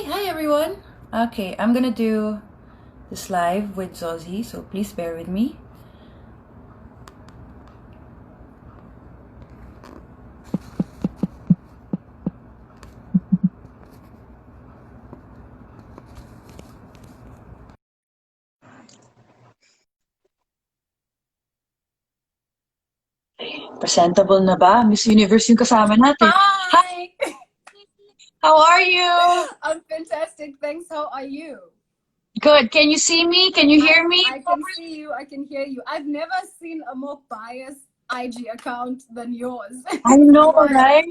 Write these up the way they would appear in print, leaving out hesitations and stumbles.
Hi everyone. Okay, I'm gonna do this live with Zozi, so please bear with me. Presentable na ba? Miss Universe yung kasama natin. Hi! Hi! How are you? I'm fantastic. Thanks. How are you? Good. Can you see me? Can you hear me? I can see you. I can hear you. I've never seen a more biased IG account than yours. I know, Wild. right?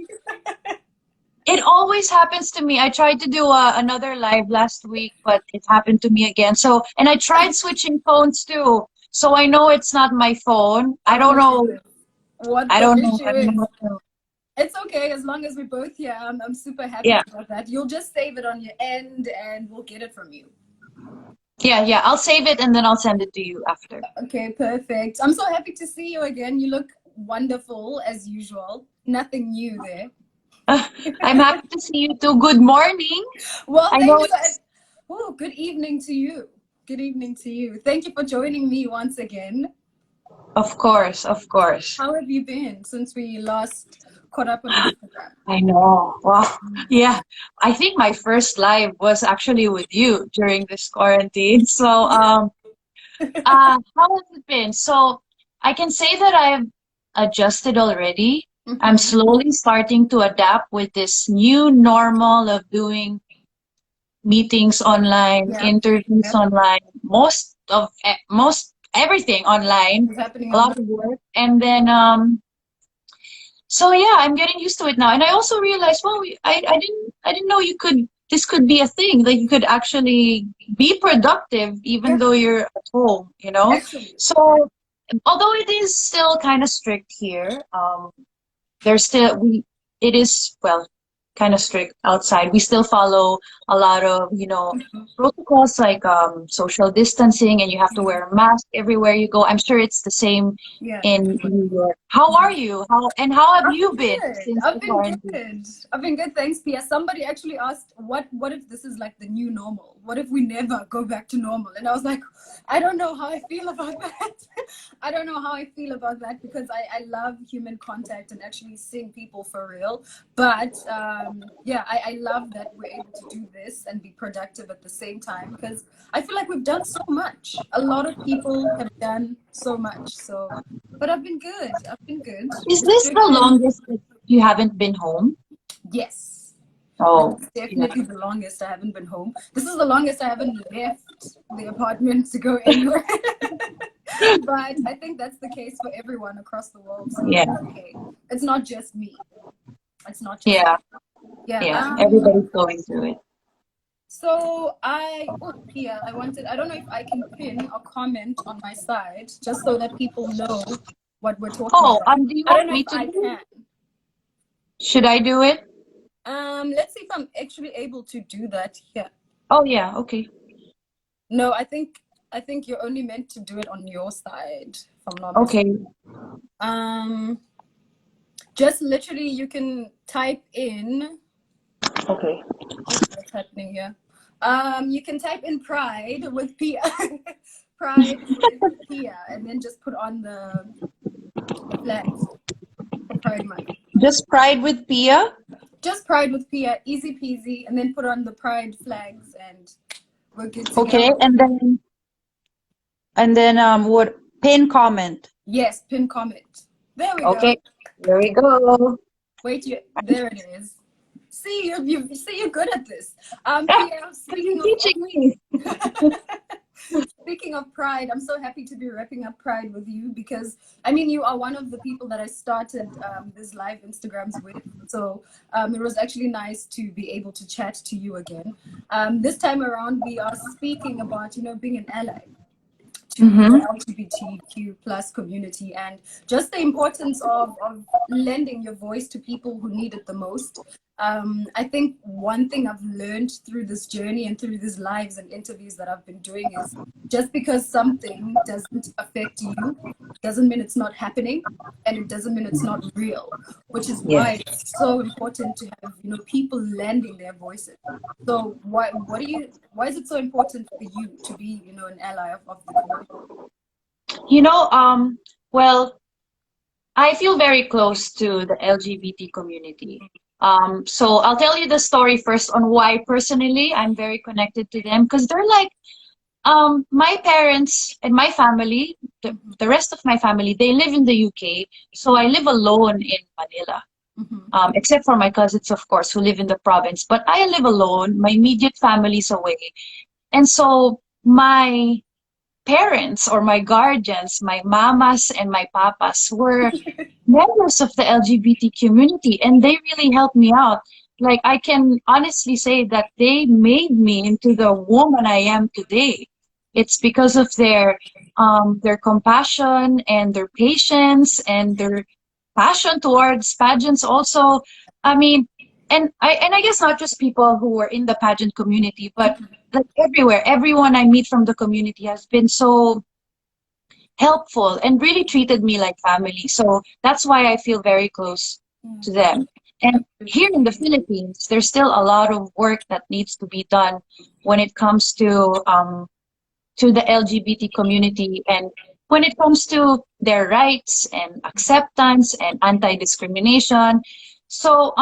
It always happens to me. I tried to do another live last week, but it happened to me again. So, and I tried switching phones too. So I know it's not my phone. I don't know. What I the don't know. issue I don't is. know what to- It's okay as long as we're both here. I'm super happy Yeah. about that. You'll just save it on your end and we'll get it from you. Yeah. I'll save it and then I'll send it to you after. Okay, perfect. I'm so happy to see you again. You look wonderful as usual. Nothing new there. I'm happy to see you too. Good morning. Well, I thank know you. it's Oh, good evening to you. Good evening to you. Thank you for joining me once again. of course, of course. How have you been since we last caught up on Instagram? I know. Wow. Yeah. I think my first live was actually with you during this quarantine. So how has it been? So I can say that I've adjusted already. I'm Mhm. slowly starting to adapt with this new normal of doing meetings online, Yeah, interviews yeah. online, most everything online, It's happening a lot online. of work. And then so yeah, I'm getting used to it now. And I also realized, well, I didn't know you could this could be a thing, that you could actually be productive even Yeah, though you're at home, you know? actually. So although it is still kind of strict here, there's still we it is well kind of strict outside. We still follow a lot of protocols like social distancing, and you have to wear a mask everywhere you go. I'm sure it's the same Yeah. in New York. How are you? How have I've you been been good. since I've the been quarantine? good. I've been good, thanks, Pia. Somebody actually asked, what if this is like the new normal? What if we never go back to normal? And I was like, I don't know how I feel about that. I don't know how I feel about that because I love human contact and actually seeing people for real. But yeah, I love that we're able to do this and be productive at the same time because I feel like we've done so much. A lot of people have done so much. So, but I've been good. I've been good. Is this the Restrictions, longest that you haven't been home? yes. This Oh, is yeah. definitely the longest I haven't been home. This is the longest I haven't left the apartment to go anywhere. But I think that's the case for everyone across the world. So Yeah. it's okay. It's not just me. It's not just Yeah. me. Yeah. Yeah. Everybody's going through it. So Pia, I don't know if I can pin a comment on my side just so that people know what we're talking Oh, about. do you I don't want know me if to I do can. it? Should I do it? Let's see if I'm actually able to do that here. Oh yeah, okay. No, I think you're only meant to do it on your side, if I'm not Okay. mistaken. Um, just literally you can type in Okay. what's happening here. You can type in pride with Pia. Pride with Pia, and then just put on the flags for Pride Month. Just Pride with Pia? Just Pride with Pia, easy peasy, and then put on the Pride flags, and we're good to Okay, go. and then what pin comment. Yes, pin comment. There we go. Okay, there we go. Wait, there it is. See, you see, you're good at this. Yeah, Pia, because you're teaching me. speaking of Pride, I'm so happy to be wrapping up Pride with you because I mean you are one of the people that I started this live Instagrams with. So it was actually nice to be able to chat to you again. This time around, we are speaking about being an ally to the Mm-hmm. LGBTQ plus community and just the importance of lending your voice to people who need it the most. I think one thing I've learned through this journey and through these lives and interviews that I've been doing is just because something doesn't affect you doesn't mean it's not happening, and it doesn't mean it's not real, which is why it's so important to have, you know, people lending their voices. So why is it so important for you to be, you know, an ally of the community? You know, well, I feel very close to the LGBT community. So I'll tell you the story first on why personally I'm very connected to them, because they're like my parents and my family, the rest of my family, they live in the UK. So I live alone in Manila, except for my cousins, of course, who live in the province. But I live alone. My immediate family's away. And so my parents or my guardians, my mamas and my papas, were members of the LGBT community, and they really helped me out. Like, I can honestly say that they made me into the woman I am today. It's because of their compassion and their patience and their passion towards pageants also. I mean, and I guess not just people who were in the pageant community, but like everywhere, everyone I meet from the community has been so helpful and really treated me like family. So that's why I feel very close to them. And here in the Philippines, there's still a lot of work that needs to be done when it comes to the LGBT community, and when it comes to their rights and acceptance and anti-discrimination. So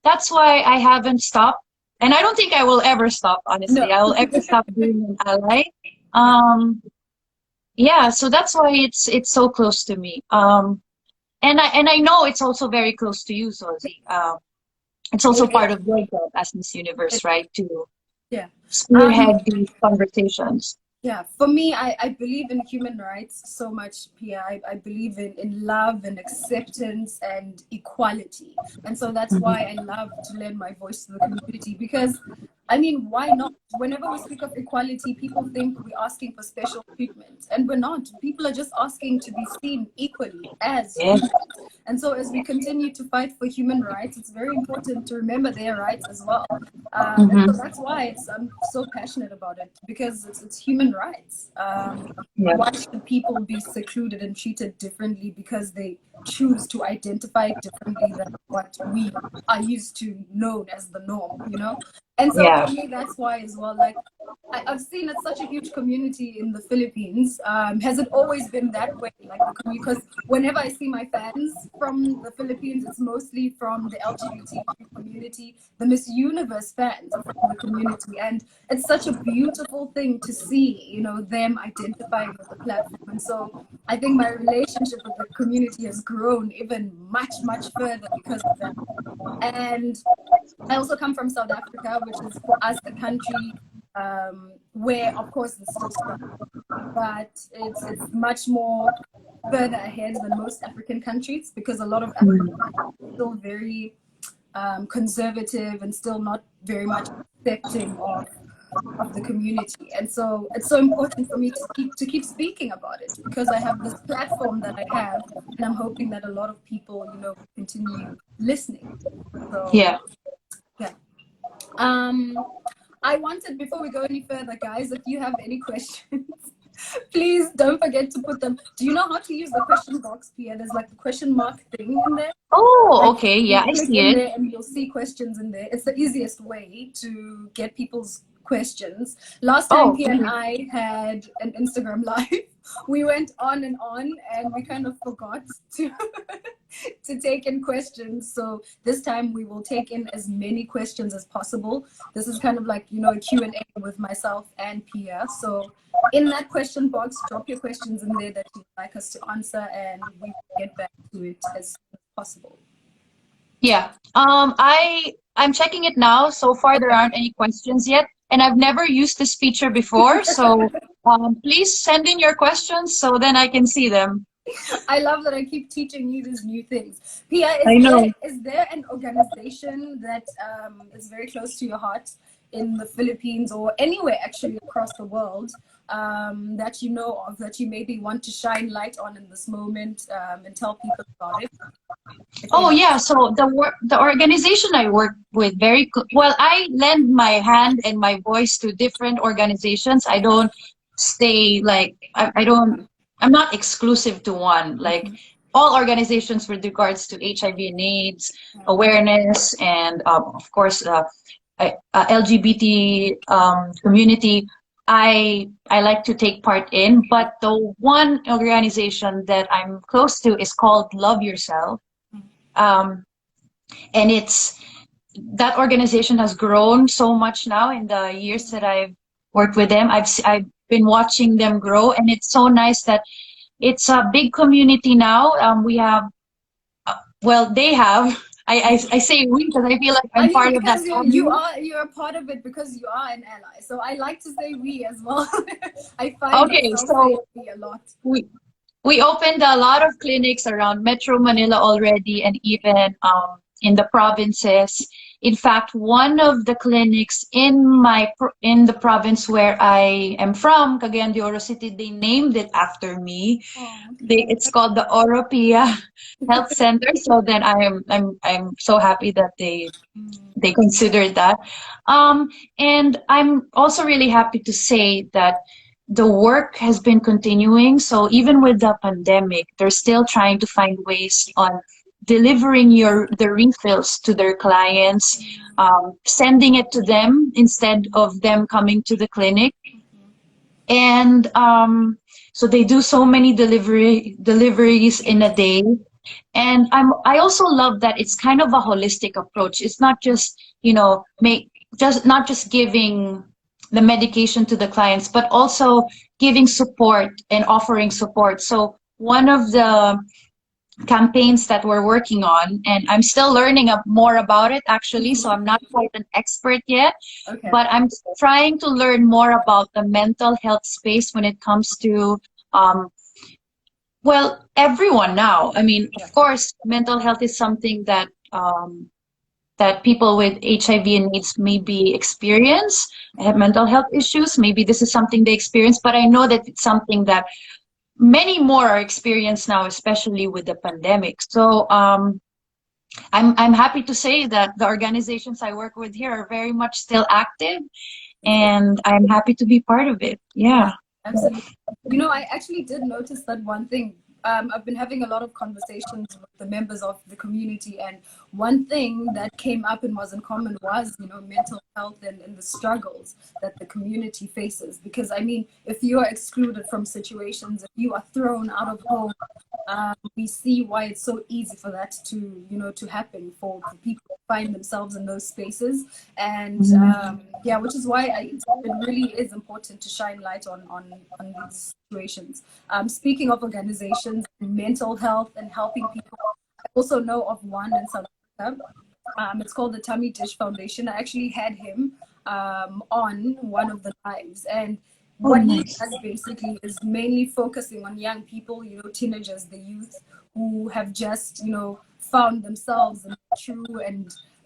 that's why I haven't stopped, and I don't think I will ever stop. Honestly, No. I will ever stop being an ally. Yeah, so that's why it's so close to me. And I know it's also very close to you, Zozi. It's also part of your job as Miss Universe, right? To Yeah. spearhead these conversations. Yeah, for me, I believe in human rights so much, Pia. I believe in love and acceptance and equality. And so that's why I love to lend my voice to the community, because, I mean, why not? Whenever we speak of equality, people think we're asking for special treatment, and we're not. People are just asking to be seen equally as humans. And so as we continue to fight for human rights, it's very important to remember their rights as well. And so that's why I'm so passionate about it, because it's human rights. Why should people be secluded and treated differently because they choose to identify differently than what we are used to known as the norm, you know? And so for me, that's why as well, like, I've seen it's such a huge community in the Philippines. Has it always been that way? Like, because whenever I see my fans from the Philippines, it's mostly from the LGBTQ community. The Miss Universe fans are from the community, and it's such a beautiful thing to see, you know, them identifying with the platform. And so I think my relationship with the community has grown even much further because of that. And I also come from South Africa, which is for us a country where, of course, it's still strong, but it's much more further ahead than most African countries, because a lot of African countries are still very conservative and still not very much accepting of the community. And so it's so important for me to keep speaking about it, because I have this platform that I have, and I'm hoping that a lot of people, you know, continue listening. So yeah. I wanted, before we go any further, guys, if you have any questions, please don't forget to put them. Do you know how to use the question box, Pia? There's like the question mark thing in there. Oh, like, okay. Yeah, I see it. There and you'll see questions in there. It's the easiest way to get people's questions. Last time Pia and I had an Instagram live, we went on and we kind of forgot to to take in questions. So this time we will take in as many questions as possible. This is kind of like, you know, a Q&A with myself and Pia. So in that question box, drop your questions in there that you'd like us to answer, and we will get back to it as soon as possible. Yeah. I'm checking it now. So far, there aren't any questions yet, and I've never used this feature before. So please send in your questions so then I can see them. I love that I keep teaching you these new things. Pia, is there an organization that is very close to your heart in the Philippines or anywhere actually across the world that you know of, that you maybe want to shine light on in this moment, and tell people about it? Oh yeah, so the organization I work with well, I lend my hand and my voice to different organizations. I don't stay like I don't I'm not exclusive to one. Like all organizations with regards to HIV and AIDS awareness and of course LGBT community. I like to take part in, but the one organization that I'm close to is called Love Yourself. And that organization has grown so much now in the years that I've worked with them. I've been watching them grow, and it's so nice that it's a big community now. We have, well, they have. I say we because I feel like I'm part of that. You're a part of it because you are an ally. So I like to say we as well. I find a lot. We opened a lot of clinics around Metro Manila already, and even in the provinces. In fact, one of the clinics in the province where I am from, Cagayan de Oro City, they named it after me. Oh, okay. It's called the Oro Pia Health Center. So then I'm so happy that they considered that. And I'm also really happy to say that the work has been continuing. So even with the pandemic, they're still trying to find ways on delivering the refills to their clients, sending it to them instead of them coming to the clinic. And so they do so many deliveries in a day. And I also love that it's kind of a holistic approach. It's not just, not just giving the medication to the clients, but also giving support and offering support. So one of the campaigns that we're working on, and I'm still learning more about it actually, so I'm not quite an expert yet, but I'm trying to learn more about the mental health space when it comes to well, everyone now. I mean, of course, mental health is something that that people with HIV and AIDS maybe experience, have mental health issues. Maybe this is something they experience, but I know that it's something that many more are experienced now, especially with the pandemic. So I'm happy to say that the organizations I work with here are very much still active, and I'm happy to be part of it. Yeah. Absolutely. I actually did notice that one thing. I've been having a lot of conversations with the members of the community, and one thing that came up and was in common was, mental health and the struggles that the community faces. Because, I mean, if you are excluded from situations, if you are thrown out of home, we see why it's so easy for that to happen for people who find themselves in those spaces. And which is why it really is important to shine light on these situations. Speaking of organizations, mental health and helping people, I also know of one in South Africa. It's called the Tummy Dish Foundation. I actually had him on one of the lives, and what he does basically is mainly focusing on young people, teenagers, the youth who have just, found themselves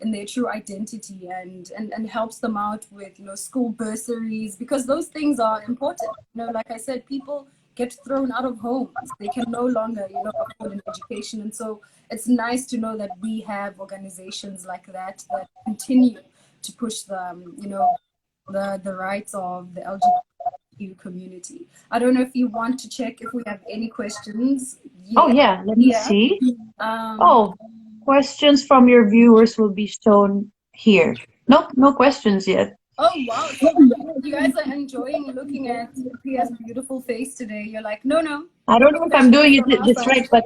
in their true identity, and helps them out with, school bursaries, because those things are important. Like I said, people get thrown out of homes. They can no longer, afford an education. And so it's nice to know that we have organizations like that continue to push the rights of the LGBTQ community. I don't know if you want to check if we have any questions. Oh yeah, let me see. Questions from your viewers will be shown here. Nope, no questions yet. Oh wow, you guys are enjoying looking at Pia's beautiful face today. You're like, no. I don't know if I'm doing it this right, but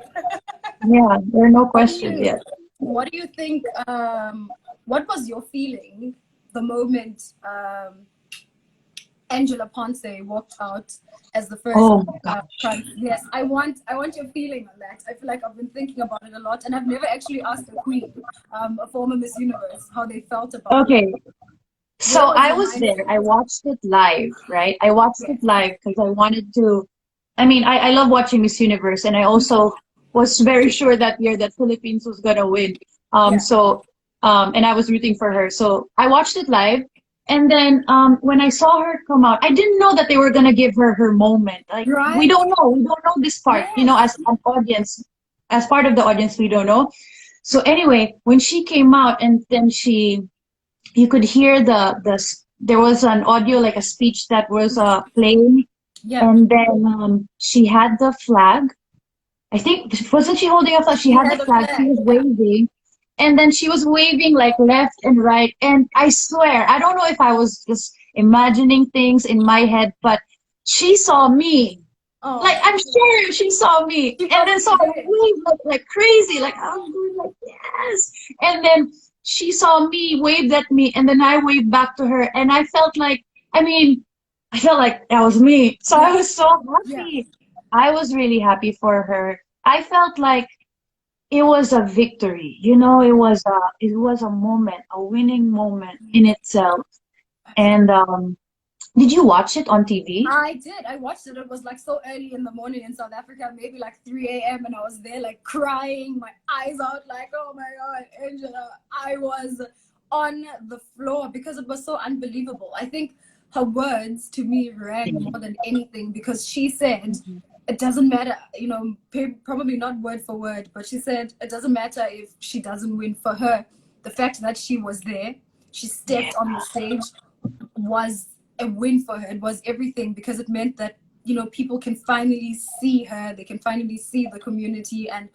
yeah, there are no questions yet. What do you think? What was your feeling the moment Angela Ponce walked out as the first? Yes, I want your feeling on that. I feel like I've been thinking about it a lot, and I've never actually asked a queen, a former Miss Universe, how they felt about it. So I was there. I watched it live, right? I watched it live because I wanted to. I mean, I love watching Miss Universe, and I also was very sure that year that Philippines was gonna win. And I was rooting for her. So I watched it live, And then when I saw her come out, I didn't know that they were gonna give her her moment. Like we Right? don't know, we don't know this part. You know, Yes. as an audience, as part of the audience, we don't know. So anyway, when she came out, and then you could hear there was an audio, like a speech that was playing, Yeah. and then she had the flag. I think, wasn't she holding a flag? She She had the had a flag. She flag. was Yeah. waving, and then she was waving like left and right. And I swear, I don't know if I was just imagining things in my head, but she saw me. Like, Oh, I'm sure she saw me. she And then probably so I did. waved like crazy. Like, I was going like, yes. And then she saw me, waved at me, and then I waved back to her. And I felt like, I mean, I felt like that was me. So I Yeah. was so Yeah. happy. I was really happy for her. I felt like it was a victory. You know, it was a moment, a winning moment in itself. And did you watch it on TV? I did. I watched it. It was like so early in the morning in South Africa, maybe like 3 a.m. And I was there like crying, my eyes out, like, oh my God, Angela. I was on the floor because it was so unbelievable. I think her words to me rang more than anything, because she said, it doesn't matter, you know, probably not word for word, but she said, it doesn't matter if she doesn't win. For her, the fact that she was there, she stepped on the stage, was a win for her. It was everything, because it meant that, you know, people can finally see her, they can finally see the community, and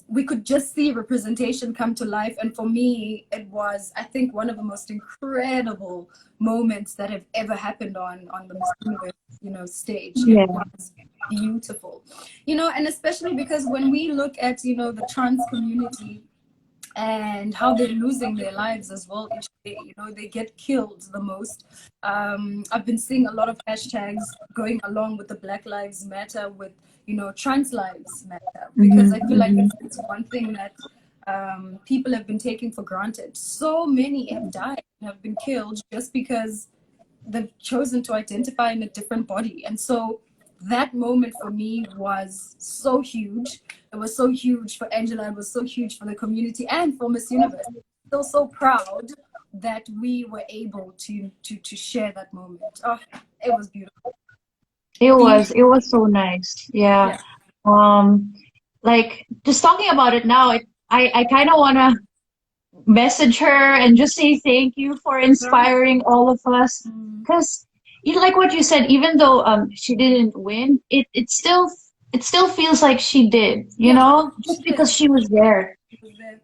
we could just see representation come to life. And for me, it was, I think, one of the most incredible moments that have ever happened on the Miss Universe, you know, stage. It Yeah. was beautiful, you know, and especially because when we look at, you know, the trans community and how they're losing their lives as well each day, you know, they get killed the most. I've been seeing a lot of hashtags going along with the Black Lives Matter, with, you know, trans lives matter, because I feel like it's one thing that people have been taking for granted. So many have died, have been killed, just because they've chosen to identify in a different body. And so that moment for me was so huge. It was so huge for Angela. It was so huge for the community and for Miss Universe. So proud that we were able to share that moment. Oh, it was beautiful. It was so nice. Yeah. Yeah. Like, just talking about it now, I kind of want to message her and just say thank you for inspiring all of us. Because, like what you said, even though she didn't win, it still feels like she did, you Yeah, know, just she did. because she was there. She was there.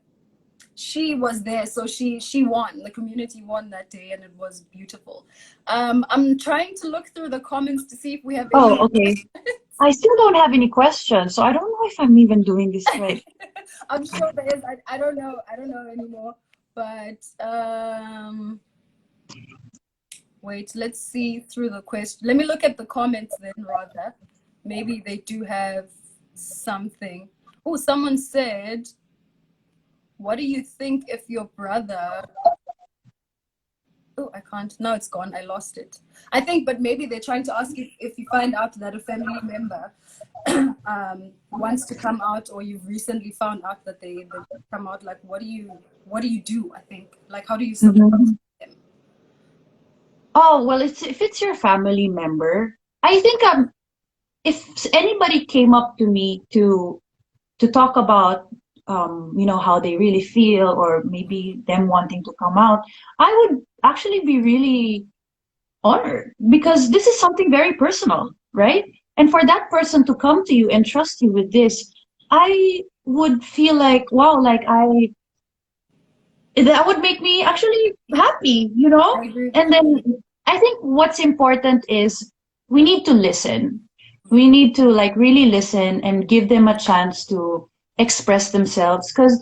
She was there, so she won. The community won that day, and it was beautiful. I'm trying to look through the comments to see if we have Oh, any. okay. I still don't have any questions, so I don't know if I'm even doing this right. I'm sure there is. I don't know. I don't know anymore. But wait, let's see through the question. Let me look at the comments then, rather. Maybe they do have something. Oh, someone said, what do you think if your brother... Oh, I can't. No, it's gone. I lost it. I think, but maybe they're trying to ask if you find out that a family member wants to come out, or you've recently found out that they come out, like, what do you do? I think, like, how do you support them? Oh, well, if it's your family member, I think if anybody came up to me to talk about how they really feel, or maybe them wanting to come out, I would actually be really honored, because this is something very personal, right? And for that person to come to you and trust you with this, I would feel like, wow, like that would make me actually happy, you know? I agree. And then I think what's important is we need to listen. We need to like really listen and give them a chance to express themselves. Because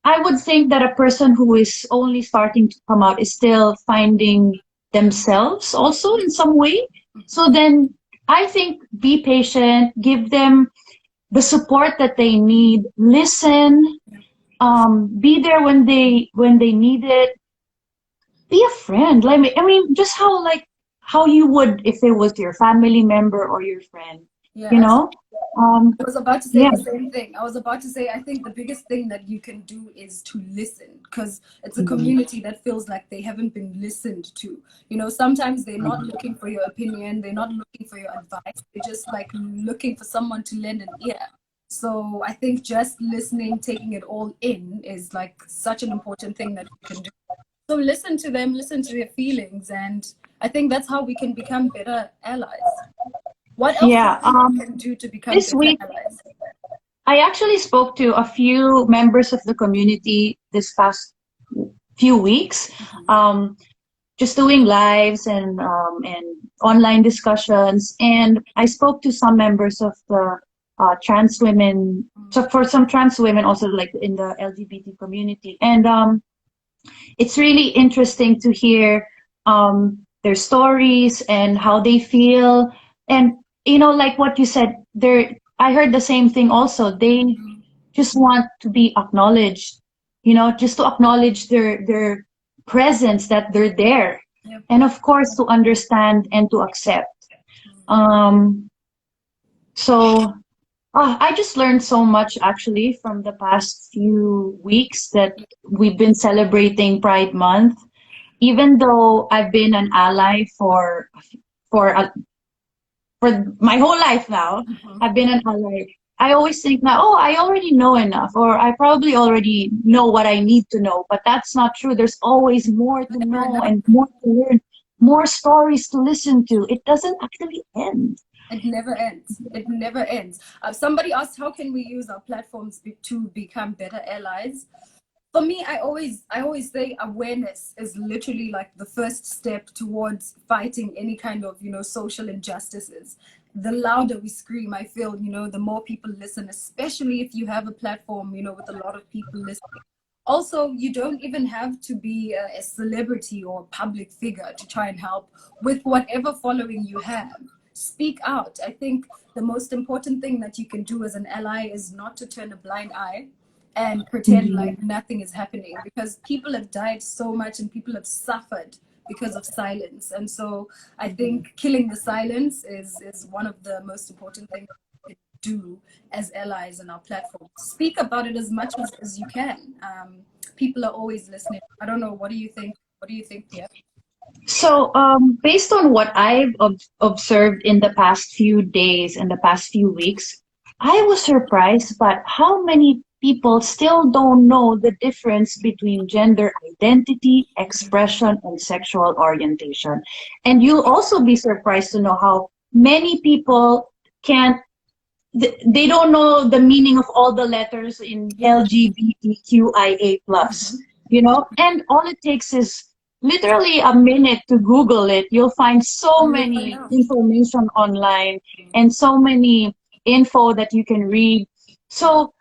I would think that a person who is only starting to come out is still finding themselves also in some way. So then I think be patient, give them the support that they need, listen, be there when they need it, be a friend. Like, I mean, just how you would if it was your family member or your friend. Yeah, you know? I was about to say Yeah. the same thing. I was about to say, I think the biggest thing that you can do is to listen, because it's a community that feels like they haven't been listened to. You know, sometimes they're not looking for your opinion, they're not looking for your advice, they're just like looking for someone to lend an ear. So I think just listening, taking it all in is like such an important thing that we can do. So listen to them, listen to their feelings, and I think that's how we can become better allies. What else do you Yeah. think we can do to become This better week, allies? I actually spoke to a few members of the community this past few weeks, just doing lives and online discussions. And I spoke to some members of the trans women, so for some trans women also like in the LGBT community. And it's really interesting to hear their stories and how they feel. And, you know, like what you said, I heard the same thing also. They just want to be acknowledged, you know, just to acknowledge their presence, that they're there. Yep. And of course, to understand and to accept. Um, so I just learned so much actually from the past few weeks that we've been celebrating Pride Month. Even though I've been an ally for a, for my whole life now, I've been an ally. I always think now, oh, I already know enough, or I probably already know what I need to know. But that's not true. There's always more to Never know enough. and more to learn, more stories to listen to. It doesn't actually end. It never ends. It never ends. Somebody asked, how can we use our platforms to become better allies? For me, I always say awareness is literally like the first step towards fighting any kind of, social injustices. The louder we scream, I feel, the more people listen, especially if you have a platform, with a lot of people listening. Also, you don't even have to be a celebrity or a public figure to try and help with whatever following you have. Speak out. I think the most important thing that you can do as an ally is not to turn a blind eye and pretend like nothing is happening, because people have died so much and people have suffered because of silence. And so I think killing the silence is one of the most important things we can do as allies on our platform. Speak about it as much as you can. People are always listening. I don't know. What do you think? What do you think, Pia? So, based on what I've observed in the past few days and the past few weeks, I was surprised by how many people still don't know the difference between gender identity, expression, and sexual orientation. And you'll also be surprised to know how many people can't, they don't know the meaning of all the letters in LGBTQIA+, and all it takes is literally a minute to Google it. You'll find so And you'll find many out. information online and so many info that you can read. So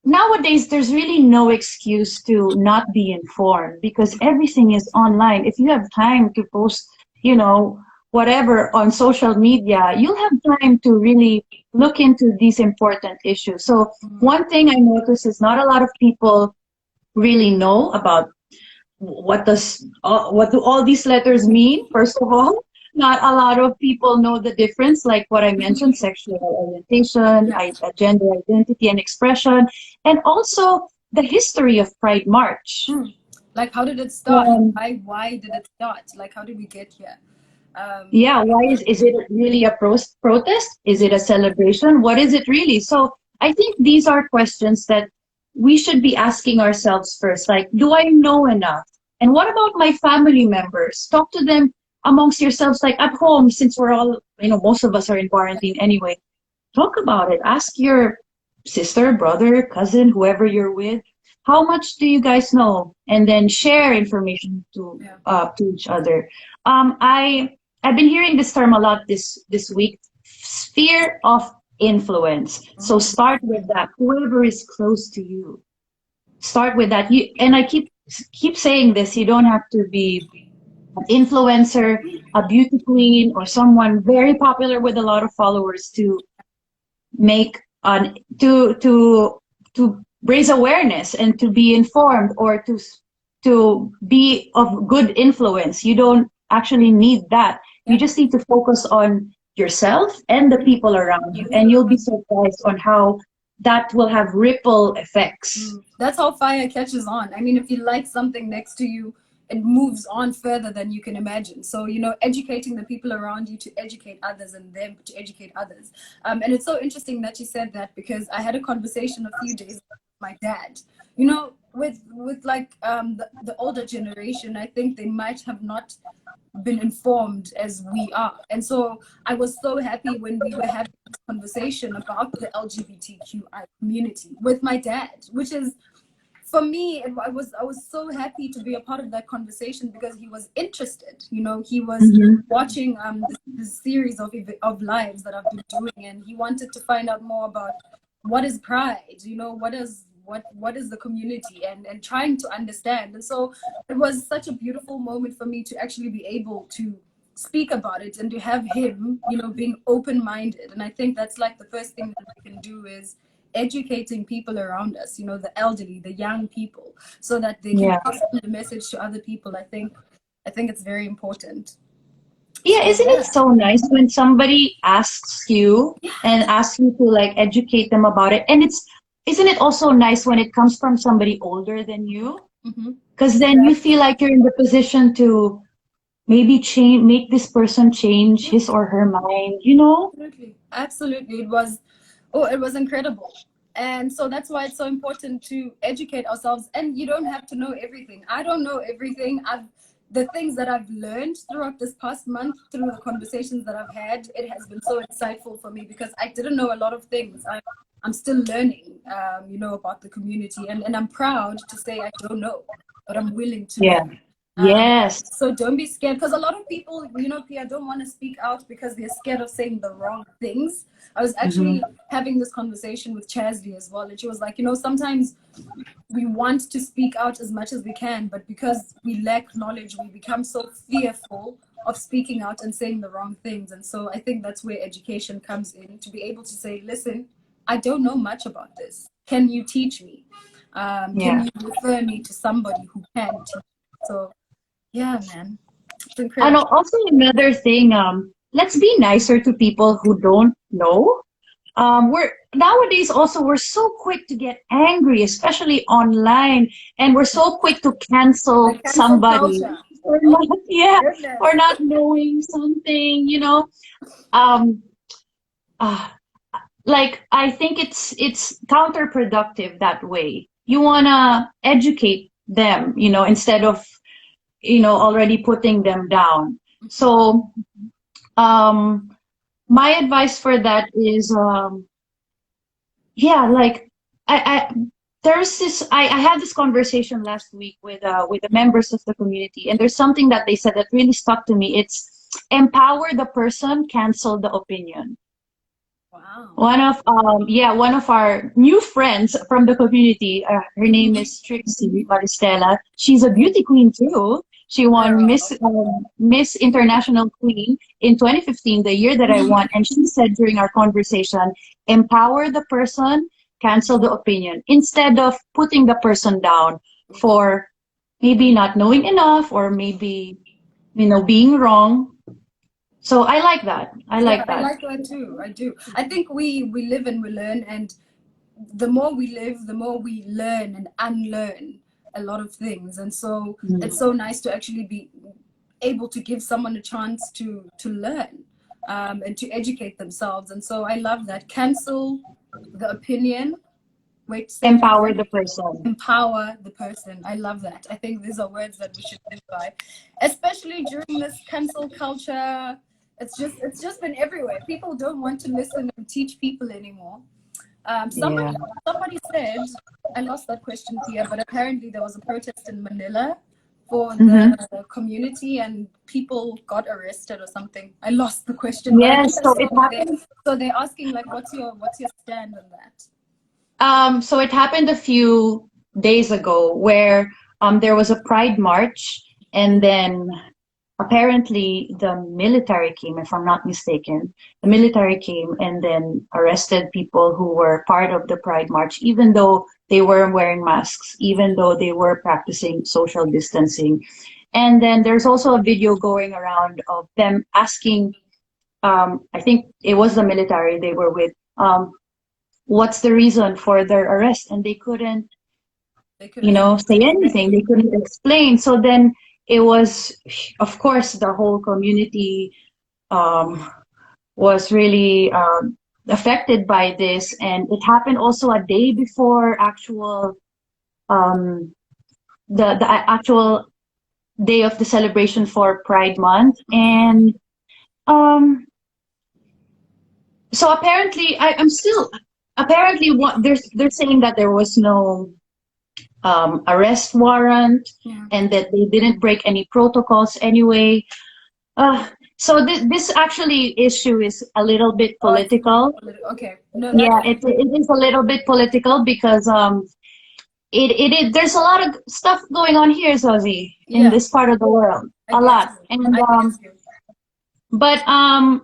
nowadays, there's really no excuse to not be informed because everything is online. If you have time to post, whatever on social media, you'll have time to really look into these important issues. So one thing I noticed is not a lot of people really know about what do all these letters mean. First of all, not a lot of people know the difference, like what I mentioned: sexual orientation, gender identity and expression, and also the history of Pride March. Like, how did it start? Why did it start? Like, how did we get here? Why is it really a protest? Is it a celebration? What is it really? So I think these are questions that we should be asking ourselves first. Like, do I know enough? And what about my family members? Talk to them amongst yourselves, like at home, since we're all, most of us are in quarantine anyway. Talk about it. Ask your sister, brother, cousin, whoever you're with, how much do you guys know? And then share information to each other. I've been hearing this term a lot this week: sphere of influence. So start with that. Whoever is close to you, start with that. And I keep saying this: you don't have to be an influencer, a beauty queen, or someone very popular with a lot of followers to make to raise awareness and to be informed, or to be of good influence. You don't actually need that. You just need to focus on yourself and the people around you, and you'll be surprised on how that will have ripple effects. That's how fire catches on. I mean, if you light something next to you, it moves on further than you can imagine. So, you know, educating the people around you to educate others, and them to educate others. And it's so interesting that you said that, because I had a conversation a few days ago with my dad. You know, with like the older generation, I think they might have not been informed as we are. And so I was so happy when we were having this conversation about the LGBTQI community with my dad, which is, for me, I was so happy to be a part of that conversation, because he was interested. You know, he was watching this series of lives that I've been doing, and he wanted to find out more about what is pride, you know, what is the community, and trying to understand. And so it was such a beautiful moment for me to actually be able to speak about it, and to have him, you know, being open-minded. And I think that's like the first thing that we can do, is educating people around us, you know, the elderly, the young people, so that they can pass on the message to other people. I think it's very important. Yeah, isn't it so nice when somebody asks you and asks you to like educate them about it? And isn't it also nice when it comes from somebody older than you? Because then you feel like you're in the position to maybe make this person change his or her mind, you know? Absolutely. It was incredible. And so that's why it's so important to educate ourselves. And you don't have to know everything. I don't know everything. The things that I've learned throughout this past month, through the conversations that I've had, it has been so insightful for me, because I didn't know a lot of things. I'm still learning, you know, about the community, and I'm proud to say I don't know, but I'm willing to learn. Yes. So don't be scared, because a lot of people, you know, Pia, don't want to speak out because they're scared of saying the wrong things. I was actually having this conversation with Chazli as well, and she was like, you know, sometimes we want to speak out as much as we can, but because we lack knowledge, we become so fearful of speaking out and saying the wrong things. And so I think that's where education comes in, to be able to say, listen, I don't know much about this. Can you teach me? Can you refer me to somebody who can teach? So yeah, man, it's incredible. And also another thing, let's be nicer to people who don't know. We're nowadays also, we're so quick to get angry, especially online, and we're so quick to cancel somebody for not knowing something, you know. Like, I think it's counterproductive that way. You wanna educate them, you know, instead of, you know, already putting them down. So my advice for that is like there's this, I had this conversation last week with the members of the community, and there's something that they said that really stuck to me. It's empower the person, cancel the opinion. Wow. One of our new friends from the community, her name is Trixie Maristella. She's a beauty queen too. She won Miss International Queen in 2015, the year that I won. And she said during our conversation, empower the person, cancel the opinion, instead of putting the person down for maybe not knowing enough, or maybe, you know, being wrong. So I like that. I like that. I like that too. I do. I think we live and we learn, and the more we live, the more we learn and unlearn a lot of things. And so it's so nice to actually be able to give someone a chance to learn and to educate themselves. And so I love that. Cancel the opinion. Empower the person. Empower the person. I love that. I think these are words that we should live by, especially during this cancel culture. It's just been everywhere. People don't want to listen and teach people anymore. Somebody said, I lost that question here, but apparently there was a protest in Manila for the community, and people got arrested or something. I lost the question. Yes, so it happened. So they're asking, like, what's your stand on that? So it happened a few days ago where there was a Pride March, and then apparently the military came, if I'm not mistaken. The military came and then arrested people who were part of the Pride March, even though they weren't wearing masks, even though they were practicing social distancing. And then there's also a video going around of them asking I think it was the military they were with. What's the reason for their arrest? And they couldn't, say anything. They couldn't explain. So then it was, of course, the whole community was really affected by this, and it happened also a day before actual the actual day of the celebration for Pride Month, and so apparently I'm still apparently what they're saying that there was no arrest warrant, and that they didn't break any protocols anyway. So this actually issue is a little bit political. Okay. No, yeah, it is a little bit political because there's a lot of stuff going on here, Zozi, in this part of the world, a lot. And but I'm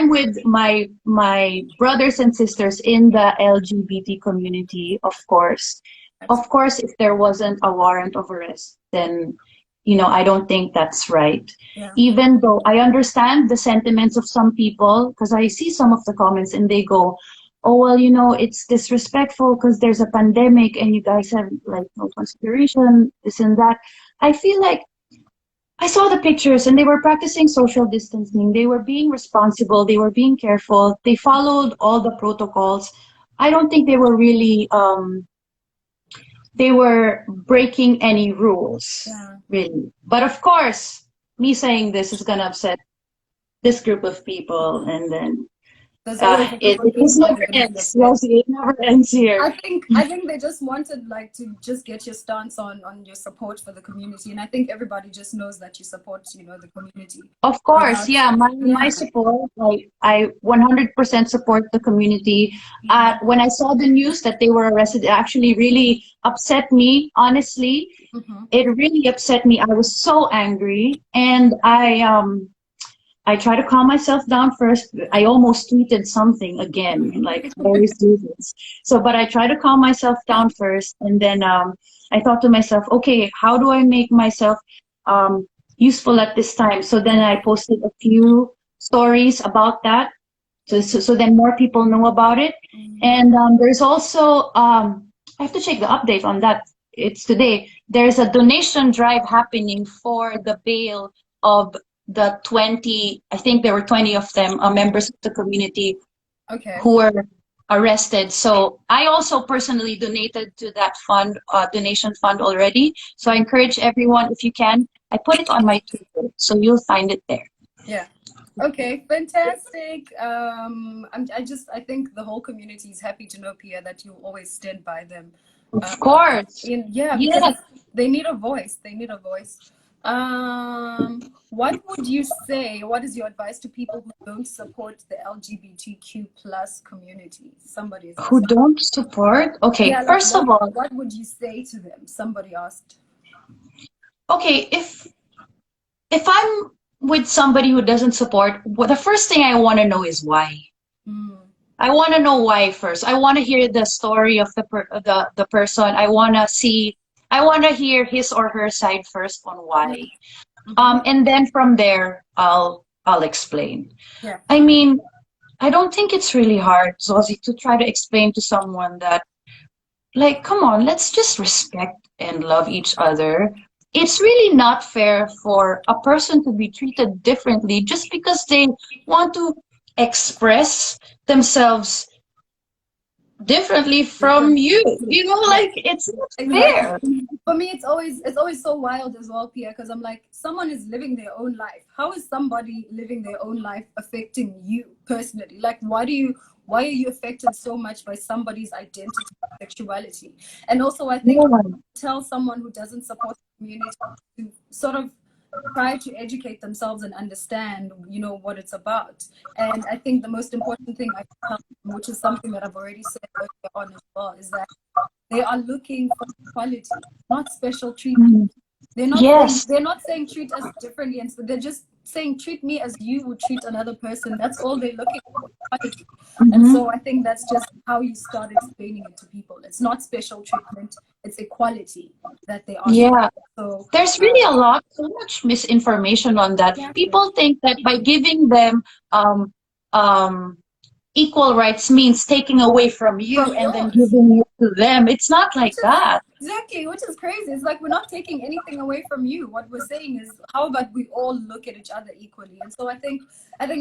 with my brothers and sisters in the LGBT community, of course. Of course, if there wasn't a warrant of arrest, then I don't think that's right. Even though I understand the sentiments of some people, because I see some of the comments and they go, oh, well, it's disrespectful because there's a pandemic and you guys have like no consideration, this and that. I feel like I saw the pictures and they were practicing social distancing. They were being responsible. They were being careful. They followed all the protocols. I don't think they were really, they were breaking any rules, really. But of course, me saying this is going to upset this group of people, and then it never ends here. I think they just wanted to just get your stance on your support for the community, and I think everybody just knows that you support the community. Of course, my support, I 100% support the community. When I saw the news that they were arrested, it actually really upset me, honestly. It really upset me. I was so angry, and I try to calm myself down first. I almost tweeted something again, like various reasons. But I try to calm myself down first, and then I thought to myself, okay, how do I make myself useful at this time? So then I posted a few stories about that, so then more people know about it. And there's also I have to check the update on that. It's today. There's a donation drive happening for the bail of the 20, I think there were 20 of them, members of the community who were arrested. So I also personally donated to that fund, donation fund already. So I encourage everyone, if you can, I put it on my Twitter, so you'll find it there. Yeah. Okay, fantastic. I think the whole community is happy to know, Pia, that you always stand by them. Of course. Because they need a voice. They need a voice. What would you say? What is your advice to people who don't support the LGBTQ plus community? Somebody is who don't support? Okay, first of all, what would you say to them? Somebody asked. Okay, if I'm with somebody who doesn't support, the first thing I want to know is why. I want to know why first. I want to hear the story of the person. I want to hear his or her side first on why. And then from there, I'll explain. I mean, I don't think it's really hard, Zozi, to try to explain to someone that, come on, let's just respect and love each other. It's really not fair for a person to be treated differently just because they want to express themselves differently from you. It's not fair. For me, it's always so wild as well, Pia, because I'm like, someone is living their own life. How is somebody living their own life affecting you personally? Why are you affected so much by somebody's identity and sexuality? And also, I think tell someone who doesn't support the community to sort of try to educate themselves and understand, what it's about. And I think the most important thing I tell them, which is something that I've already said earlier on as well, is that they are looking for equality, not special treatment. They're not saying treat us differently, and so they're just saying treat me as you would treat another person. That's all they're looking for. equality. And Mhm. so I think that's just how you start explaining it to people. It's not special treatment, it's equality that they ask for. Yeah. So There's really so much misinformation on that. exactly. People think that by giving them um, um, equal rights means taking away from you From and then yours. giving it to them. It's not Which like is that. exactly, which is crazy. It's like we're not taking anything away from you. What we're saying is, how about we all look at each other equally? And so I think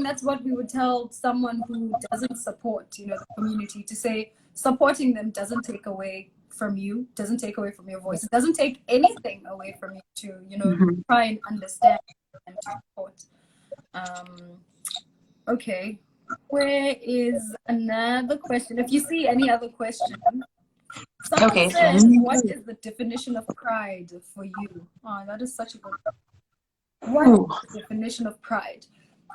that's what we would tell someone who doesn't support, you know, the community, to say supporting them doesn't take away from you, doesn't take away from your voice. It doesn't take anything away from you to, you know, Mhm. try and understand and to support. Um, okay. Where is another question? If you see any other question, someone Okay, so said, "What is the definition of pride for you?" Oh, that is such a good. What is ooh, the definition of pride?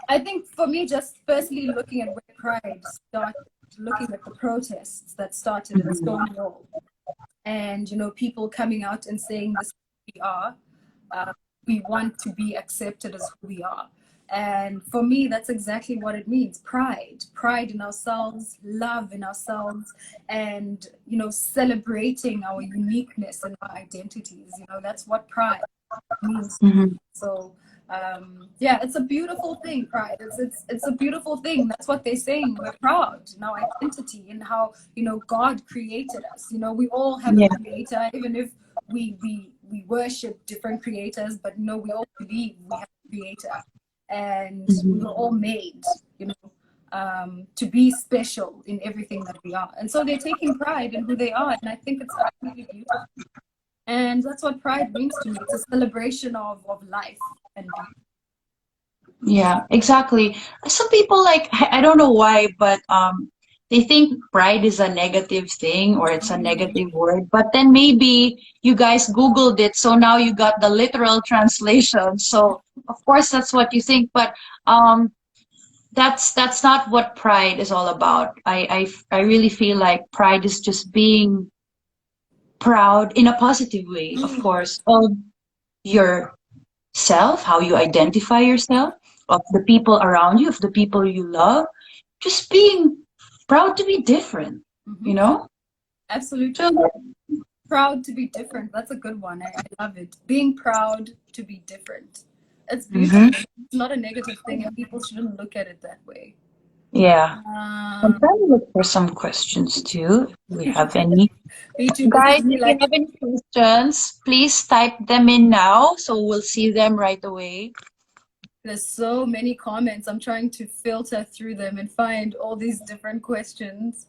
I think for me, just firstly looking at where pride started, looking at the protests that started in mhm. Stonewall, and you know, people coming out and saying, "This is who we are. Uh, we want to be accepted as who we are." And for me, that's exactly what it means. Pride in ourselves, love in ourselves, and, you know, celebrating our uniqueness and our identities. You know, that's what pride means. Mhm. So, yeah, it's a beautiful thing, pride. It's a beautiful thing. That's what they're saying. We're proud in our identity and how, you know, God created us. You know, we all have a Yeah. creator, even if we worship different creators, but no, we all believe we have a creator, and we were Mhm. all made, you know, to be special in everything that we are. And so they're taking pride in who they are, and I think it's absolutely beautiful. And that's what pride means to me. It's a celebration of life and beauty. Yeah, exactly. Some people like I don't know why, but they think pride is a negative thing or it's a negative word. But then maybe you guys Googled it, so now you got the literal translation. So of course that's what you think, but um that's not what pride is all about. I really feel like pride is just being proud in a positive way, of course, of yourself, how you identify yourself, of the people around you, of the people you love, just being proud to be different, Mm-hmm. you know? So, Absolutely. Proud to be different. That's a good one. I love it. Being proud to be different. It's beautiful. mhm, It's not a negative thing, and people shouldn't look at it that way. yeah. I'm Um, trying to look for some questions too. Do we have any? me too. This Guys, is me if you like, have any questions, please type them in now so we'll see them right away. there's so many comments. I'm trying to filter through them and find all these different questions.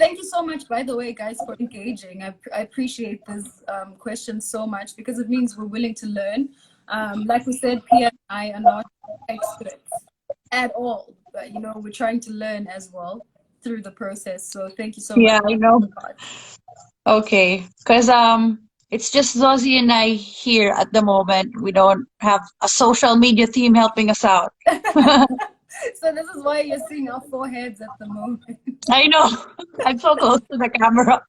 Thank you so much, by the way, guys, for engaging. I appreciate this question so much because it means we're willing to learn. Like we said, Pia and I are not experts at all, but you know, we're trying to learn as well through the process. So thank you so much Yeah, I know. for Okay, because it's just Zosie and I here at the moment. We don't have a social media team helping us out. that. So this is why you're seeing our foreheads at the moment. I know. I'm so close to the camera.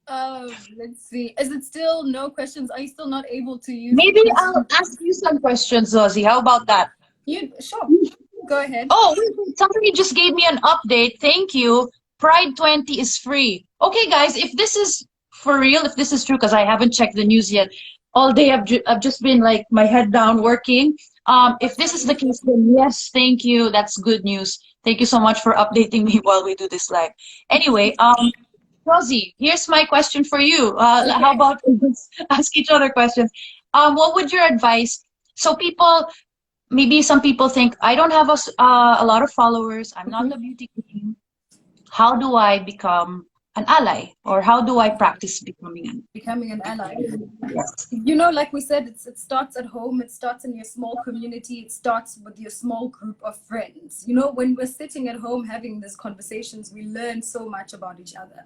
Let's see. Is it still no questions? Are you still not able to use the Maybe I'll question? ask you some questions, Zosie. How about that? You sure? Go ahead. Oh, wait, somebody just gave me an update. Thank you. Pride 20 is free. Okay, guys, if this is for real, if this is true, because I haven't checked the news yet, all day I've just been like my head down working. If this is the case, then yes, thank you. That's good news. Thank you so much for updating me while we do this live. Anyway, Rosie, here's my question for you. How Okay. about we just ask each other questions? What would your advice? So people, maybe some people think I don't have a lot of followers. I'm not Mhm. the beauty queen. How do I become an ally, or how do I practice becoming an? Becoming an ally. Yes. You know, like we said, it starts at home. It starts in your small community. It starts with your small group of friends. You know, when we're sitting at home having these conversations, we learn so much about each other.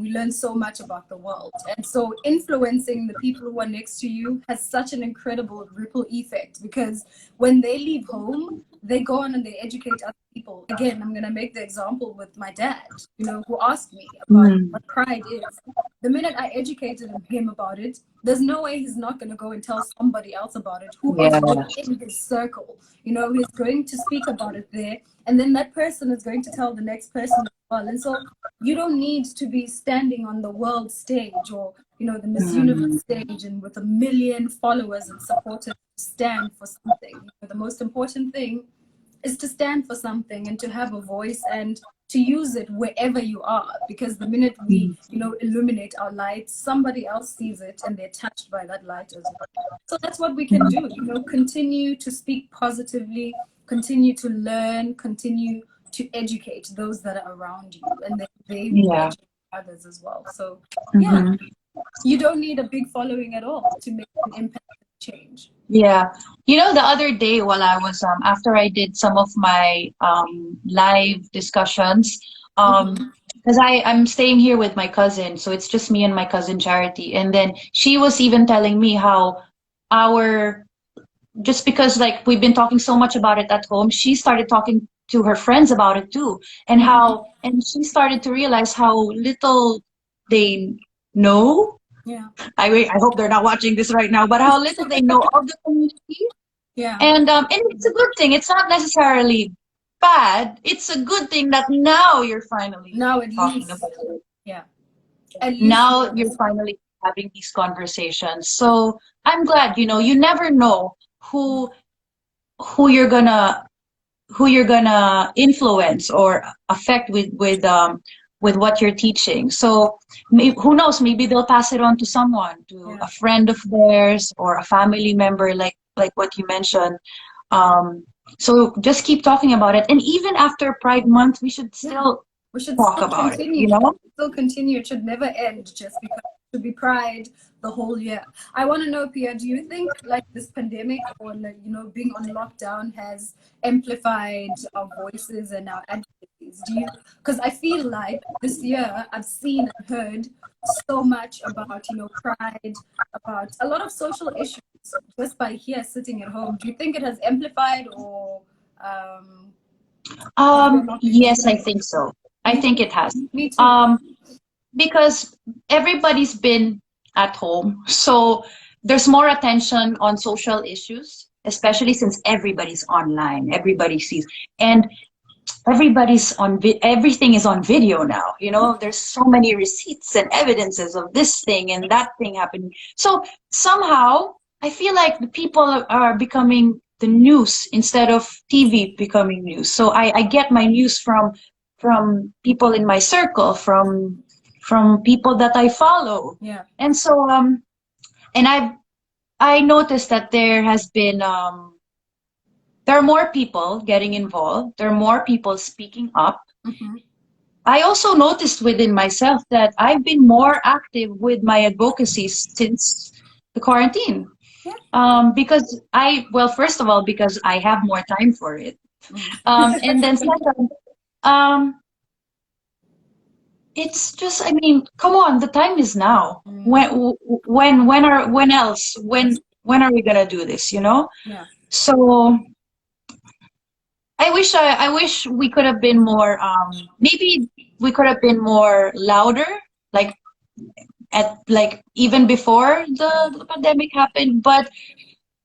We learn so much about the world. And so influencing the people who are next to you has such an incredible ripple effect, because when they leave home, they go on and they educate other people. Again, I'm going to make the example with my dad, who asked me about what pride is. The minute I educated him about it, there's no way he's not going to go and tell somebody else about it who is within his circle. He's going to speak about it there, and then that person is going to tell the next person as well. And so you don't need to be standing on the world stage or the Miss Universe stage and with 1 million followers and supporters to stand for something. The most important thing is to stand for something and to have a voice and to use it wherever you are, because the minute we illuminate our light, somebody else sees it and they're touched by that light as well. So that's what we can do, continue to speak positively, continue to learn, continue to educate those that are around you, and then they will educate others as well. So you don't need a big following at all to make an impact and change. Yeah. The other day while I was, after I did some of my live discussions, because I'm staying here with my cousin, so it's just me and my cousin Charity. And then she was even telling me how just because like we've been talking so much about it at home, she started talking to her friends about it too. And and she started to realize how little they know. Yeah. I hope they're not watching this right now, but how little they know of the community. Yeah. And it's a good thing. It's not necessarily bad. It's a good thing that now you're finally talking about it. Yeah. Now you're finally having these conversations. So I'm glad, you never know who you're gonna influence or affect with what you're teaching. So who knows, maybe they'll pass it on to someone, to a friend of theirs or a family member, like what you mentioned. So just keep talking about it. And even after Pride Month, we should still talk about continue. it, Still continue. It should never end just because it should be Pride the whole year. I want to know, Pia, do you think like this pandemic or being on lockdown has amplified our voices and our advocacies? Because I feel like this year I've seen and heard so much about pride, about a lot of social issues just by here sitting at home. Do you think it has amplified or yes, I think so. I think it has. Me too. Because everybody's been at home, so there's more attention on social issues, especially since everybody's online, everybody sees, and everybody's everything is on video now. There's so many receipts and evidences of this thing and that thing happening. So somehow I feel like the people are becoming the news instead of TV becoming news. So I get my news from people in my circle, from people that I follow. Yeah. And so and I noticed that there has been there are more people getting involved. There are more people speaking up. I also noticed within myself that I've been more active with my advocacy since the quarantine. Yeah. Because first of all, because I have more time for it. And then second, it's just, come on, the time is now. When are we gonna do this? Yeah. So I wish we could have been more. Maybe we could have been more louder, like even before the pandemic happened. But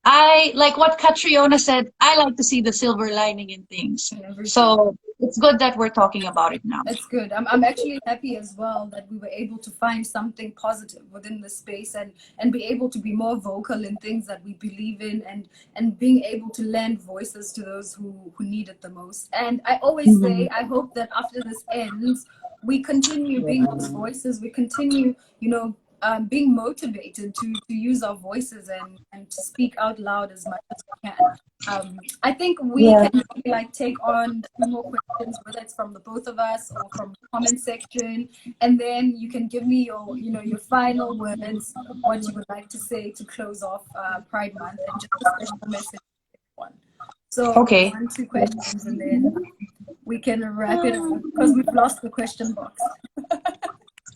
I like what Catriona said. I like to see the silver lining in things. So it's good that we're talking about it now. It's good. I'm actually happy as well that we were able to find something positive within the space and be able to be more vocal in things that we believe in and being able to lend voices to those who need it the most. And I always say, I hope that after this ends, we continue being those voices. We continue, being motivated to use our voices and to speak out loud as much as we can. I think we can take on 2 more questions, whether it's from the both of us or from the comment section, and then you can give me your final words, what you would like to say to close off Pride Month, and just a special message to everyone. So 1, 2 questions, and then we can wrap it up because we've lost the question box.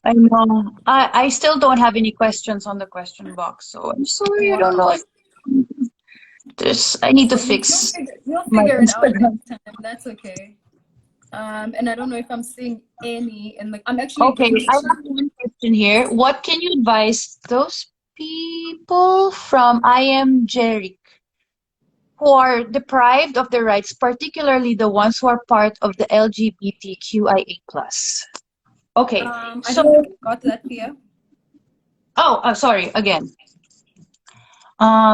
I know. I still don't have any questions on the question box, so I'm sorry. I don't know. I need to fix You'll my figure it out Instagram. next time. That's okay. And I don't know if I'm seeing any in the. I'm actually Okay, going I to. have one question here. What can you advise those people from I am Jeric who are deprived of their rights, particularly the ones who are part of the LGBTQIA plus? Okay, I don't think so I got that, Pia. sorry again.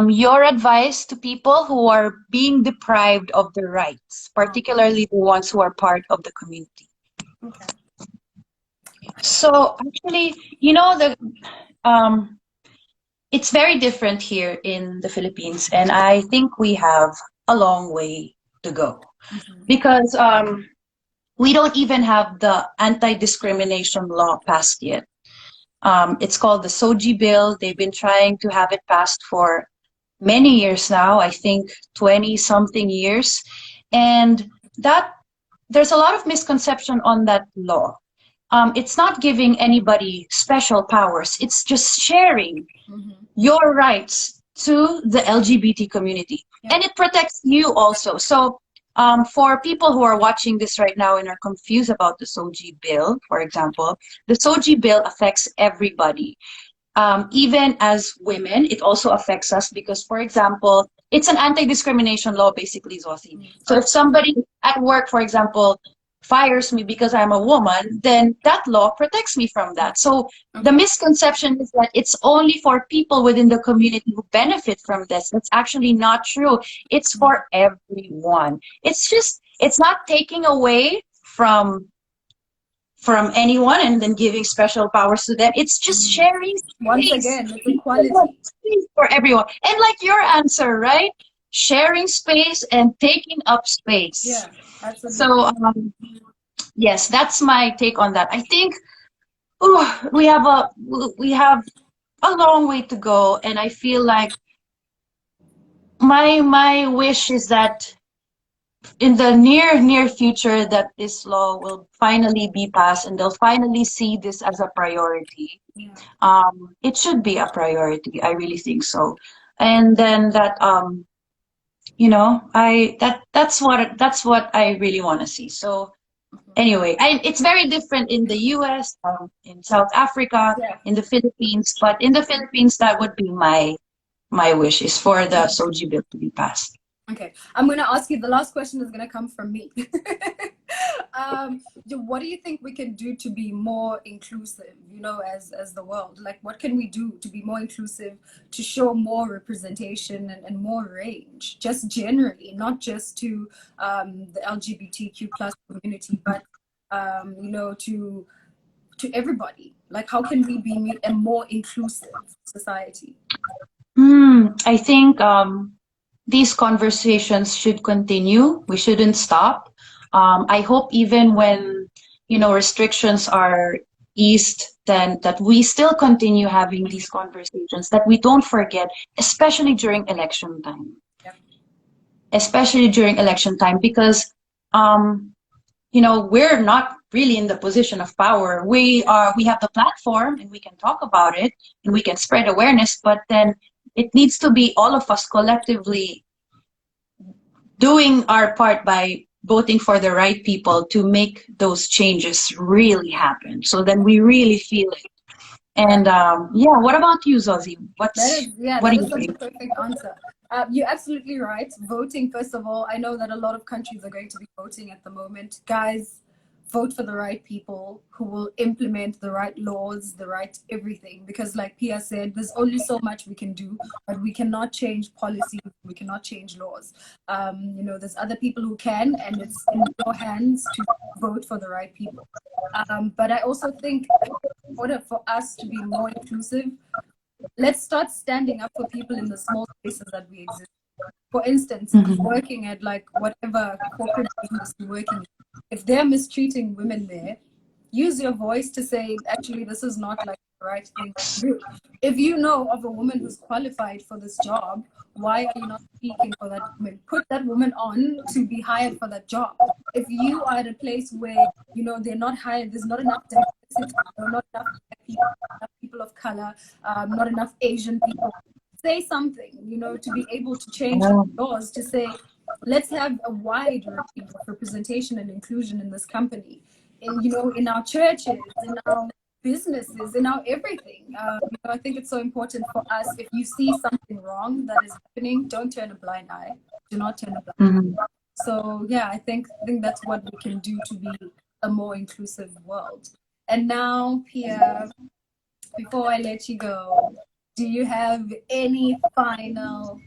Your advice to people who are being deprived of their rights, particularly the ones who are part of the community. Okay. So actually, it's very different here in the Philippines, and I think we have a long way to go because we don't even have the anti-discrimination law passed yet. It's called the SOGI bill. They've been trying to have it passed for many years now, I think 20 something years. And that there's a lot of misconception on that law. It's not giving anybody special powers. It's just sharing your rights to the LGBT community. Yeah. And it protects you also. So for people who are watching this right now and are confused about the SOGI bill, for example, the SOGI bill affects everybody. Even as women, it also affects us because, for example, it's an anti-discrimination law, basically, Zosi. So if somebody at work, for example, fires me because I'm a woman, then that law protects me from that. So the misconception is that it's only for people within the community who benefit from this. That's actually not true. It's for everyone. It's not taking away from anyone and then giving special powers to them. It's just sharing space. Once again, it's equality For everyone. And like your answer, right? Sharing space and taking up space. Yeah, absolutely. So yes, that's my take on that. I think we have a long way to go, and I feel like my wish is that in the near future that this law will finally be passed and they'll finally see this as a priority. It should be a priority. I really think so. And then that that's what I really want to see. So anyway, it's very different in the US, in South Africa, in the Philippines, but in the Philippines that would be my wish is for the SOGI bill to be passed. Okay, I'm going to ask you, the last question is going to come from me. What do you think we can do to be more inclusive, as the world? Like, what can we do to be more inclusive, to show more representation and more range, just generally, not just to the LGBTQ plus community, but, to everybody? Like, how can we be a more inclusive society? I think these conversations should continue. We shouldn't stop. I hope even when, restrictions are eased, then that we still continue having these conversations, that we don't forget, especially during election time. Especially during election time, because, we're not really in the position of power. We have the platform and we can talk about it and we can spread awareness, but then it needs to be all of us collectively doing our part by voting for the right people to make those changes really happen. So then we really feel it. And what about you, Zozi? What do you think? A perfect answer. You're absolutely right. Voting, first of all, I know that a lot of countries are going to be voting at the moment. Guys, vote for the right people who will implement the right laws, the right everything. Because like Pia said, there's only so much we can do, but we cannot change policies, we cannot change laws. There's other people who can, and it's in your hands to vote for the right people. But I also think in order for us to be more inclusive, let's start standing up for people in the small spaces that we exist. For instance, working at like whatever corporate business you're working in, if they're mistreating women there, use your voice to say, actually, this is not like the right thing to do. If you know of a woman who's qualified for this job, why are you not speaking for that woman? Put that woman on to be hired for that job. If you are at a place where, they're not hired, there's not enough diversity, not enough people of color, not enough Asian people, say something, you know, to be able to change the laws, to say, let's have a wide range of representation and inclusion in this company, in, you know, in our churches, in our businesses, in our everything. You know, I think it's so important for us. If you see something wrong that is happening, don't turn a blind eye. Do not turn a blind eye. So yeah, I think that's what we can do to be a more inclusive world. And now, Pia, before I let you go, do you have any final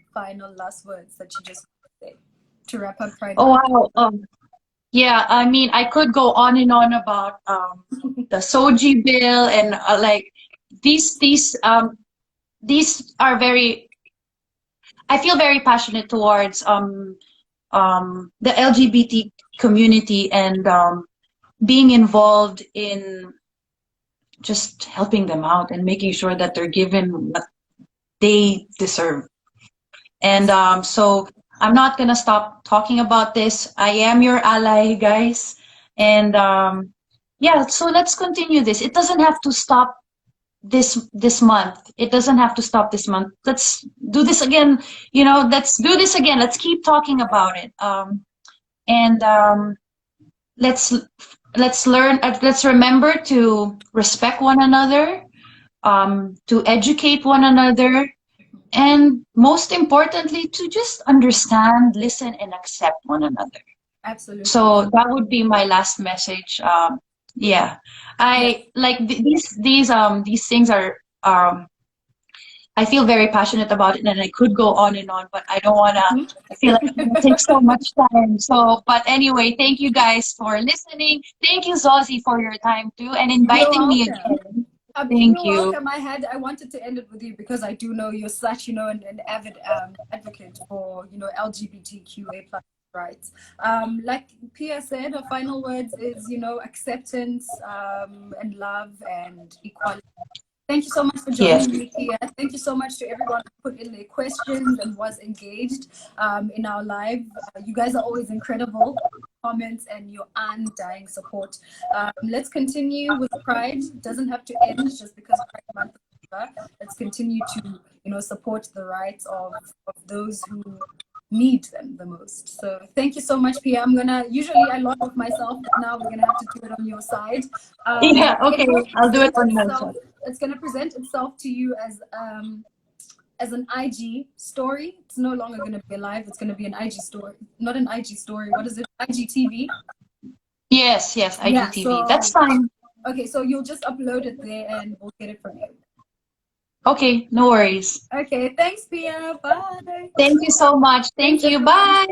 last words that you just want to say to wrap up Pride Month? Wow. Yeah, I mean, I could go on and on about the Soji bill and like these are very. I feel very passionate towards the LGBT community and being involved in just helping them out and making sure that they're given what they deserve. And so I'm not gonna stop talking about this. I am your ally, guys. And yeah, so let's continue this. It doesn't have to stop this month. It doesn't have to stop this month. Let's do this again. You know, let's do this again. Let's keep talking about it. And let's learn. Let's remember to respect one another, to educate one another, and most importantly, to just understand, listen, and accept one another. Absolutely. So that would be my last message. Yeah, I like these things are I feel very passionate about it, and I could go on and on, but I don't wanna. I feel like it takes so much time. So, but anyway, thank you guys for listening. Thank you, Zozi, for your time too, and inviting me again. Thank you. Welcome. I wanted to end it with you because I do know you're such, you know, an avid advocate for, you know, LGBTQA plus rights. Like Pia said, her final words is, you know, acceptance and love and equality. Thank you so much for joining me, Pia. Thank you so much to everyone who put in their questions and was engaged in our live. You guys are always incredible. Comments and your undying support. Let's continue with Pride. It doesn't have to end just because Pride Month is over. Let's continue to, you know, support the rights of those who need them the most. So thank you so much, Pia. Usually I log off myself, but now we're gonna have to do it on your side. Yeah, okay, I'll do it on my side. It's gonna present itself to you as an IG story. It's no longer going to be a live. It's going to be an IG story. Not an IG story. What is it? IGTV? Yes, IGTV. Yeah, so, that's fine. Okay, so you'll just upload it there and we'll get it from you. Okay, no worries. Okay, thanks, Pia. Bye. Thank you so much. Thank you. Bye.